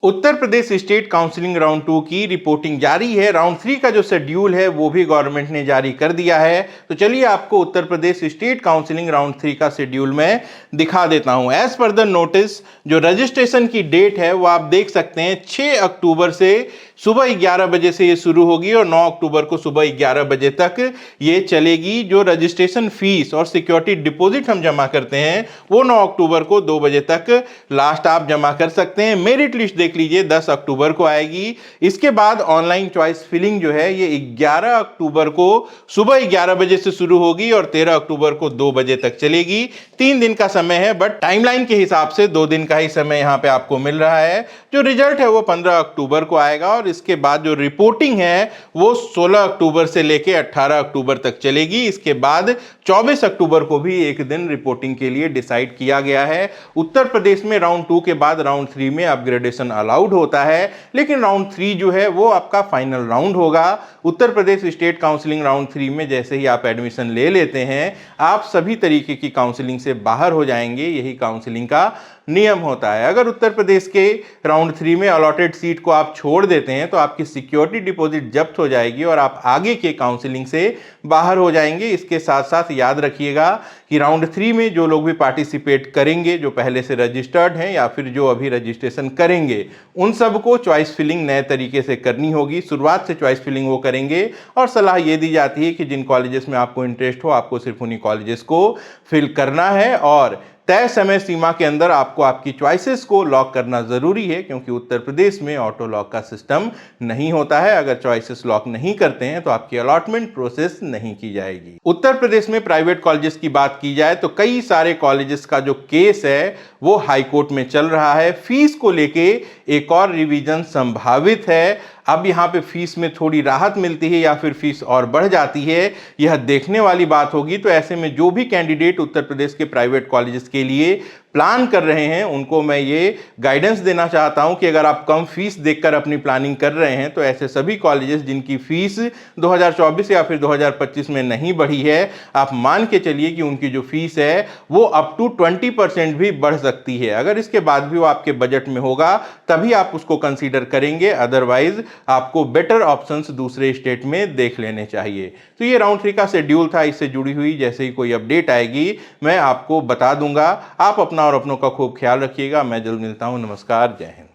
Uttar Pradesh state counselling round 2 की reporting जारी है। राउंड 3 का जो शेड्यूल है वो भी गवर्नमेंट ने जारी कर दिया है। तो चलिए आपको Uttar Pradesh state counselling round 3 का शेड्यूल में दिखा देता हूं। एज पर द नोटिस जो रजिस्ट्रेशन की डेट है वो आप देख सकते हैं 6 अक्टूबर से सुबह 11 बजे से ये शुरू होगी और 9 अक्टूबर को सुबह 11 बजे तक ये चलेगी। जो रजिस्ट्रेशन फीस और सिक्योरिटी डिपॉजिट हम जमा करते हैं वो 9 अक्टूबर को 2 बजे तक लास्ट आप जमा कर सकते हैं। मेरिट लिस्ट देख लीजिए 10 अक्टूबर को आएगी। इसके बाद ऑनलाइन चॉइस फिलिंग जो है ये 11 अक्टूबर को सुबह 11 बजे से शुरू होगी और 13 अक्टूबर को 2 बजे तक चलेगी। 3 दिन का समय है, बट टाइमलाइन के हिसाब से 2 दिन का ही समय यहां पे आपको मिल रहा है। जो रिजल्ट है वो 15 अक्टूबर को आएगा और इसके बाद जो रिपोर्टिंग है वो 16 अक्टूबर से लेके 18 अक्टूबर तक चलेगी। इसके बाद 24 अक्टूबर को भी एक दिन रिपोर्टिंग के लिए डिसाइड किया गया है। उत्तर प्रदेश में राउंड 2 के बाद राउंड 3 में अपग्रेडेशन अलाउड होता है, लेकिन राउंड 3 जो है वो आपका फाइनल राउंड होगा। Uttar Pradesh state counselling round 3 में जैसे ही आप एडमिशन ले लेते हैं आप सभी तरीके की काउंसलिंग से बाहर हो जाएंगे। यही काउंसलिंग का नियम होता है। अगर उत्तर प्रदेश के राउंड 3 में अलॉटेड सीट को आप छोड़ देते हैं तो आपकी सिक्योरिटी डिपॉजिट जब्त हो जाएगी और आप आगे के काउंसलिंग से बाहर हो जाएंगे। इसके साथ साथ याद रखिएगा कि राउंड 3 में जो लोग भी पार्टिसिपेट करेंगे, जो पहले से रजिस्टर्ड हैं या फिर जो अभी रजिस्ट्रेशन करेंगे, उन सबको चॉइस फिलिंग नए तरीके से करनी होगी। शुरुआत से चॉइस फिलिंग वो करेंगे और सलाह ये दी जाती है कि जिन कॉलेजेस में आपको इंटरेस्ट हो आपको सिर्फ उन्हीं कॉलेजेस को फिल करना है और तय समय सीमा के अंदर आपको आपकी चॉइसेस को लॉक करना जरूरी है, क्योंकि उत्तर प्रदेश में ऑटो लॉक का सिस्टम नहीं होता है। अगर चॉइसेस लॉक नहीं करते हैं तो आपकी अलॉटमेंट प्रोसेस नहीं की जाएगी। उत्तर प्रदेश में प्राइवेट कॉलेजेस की बात की जाए तो कई सारे कॉलेजेस का जो केस है वो हाई कोर्ट में चल रहा है। फीस को लेके एक और रिवीजन संभावित है। अब यहाँ पे फीस में थोड़ी राहत मिलती है या फिर फीस और बढ़ जाती है, यह देखने वाली बात होगी। तो ऐसे में जो भी कैंडिडेट उत्तर प्रदेश के प्राइवेट कॉलेजेस के लिए प्लान कर रहे हैं उनको मैं ये गाइडेंस देना चाहता हूं कि अगर आप कम फीस देखकर अपनी प्लानिंग कर रहे हैं तो ऐसे सभी कॉलेजेस जिनकी फीस 2024 या फिर 2025 में नहीं बढ़ी है, आप मान के चलिए कि उनकी जो फीस है वो अप टू 20% भी बढ़ सकती है। अगर इसके बाद भी वो आपके बजट में होगा तभी आप उसको कंसीडर करेंगे, अदरवाइज आपको बेटर ऑप्शंस दूसरे स्टेट में देख लेने चाहिए। तो ये राउंड 3 का शेड्यूल था। इससे जुड़ी हुई जैसे ही कोई अपडेट आएगी मैं आपको बता दूंगा। आप अपना और अपनों का खूब ख्याल रखिएगा। मैं जल्द मिलता हूं। नमस्कार, जय हिंद।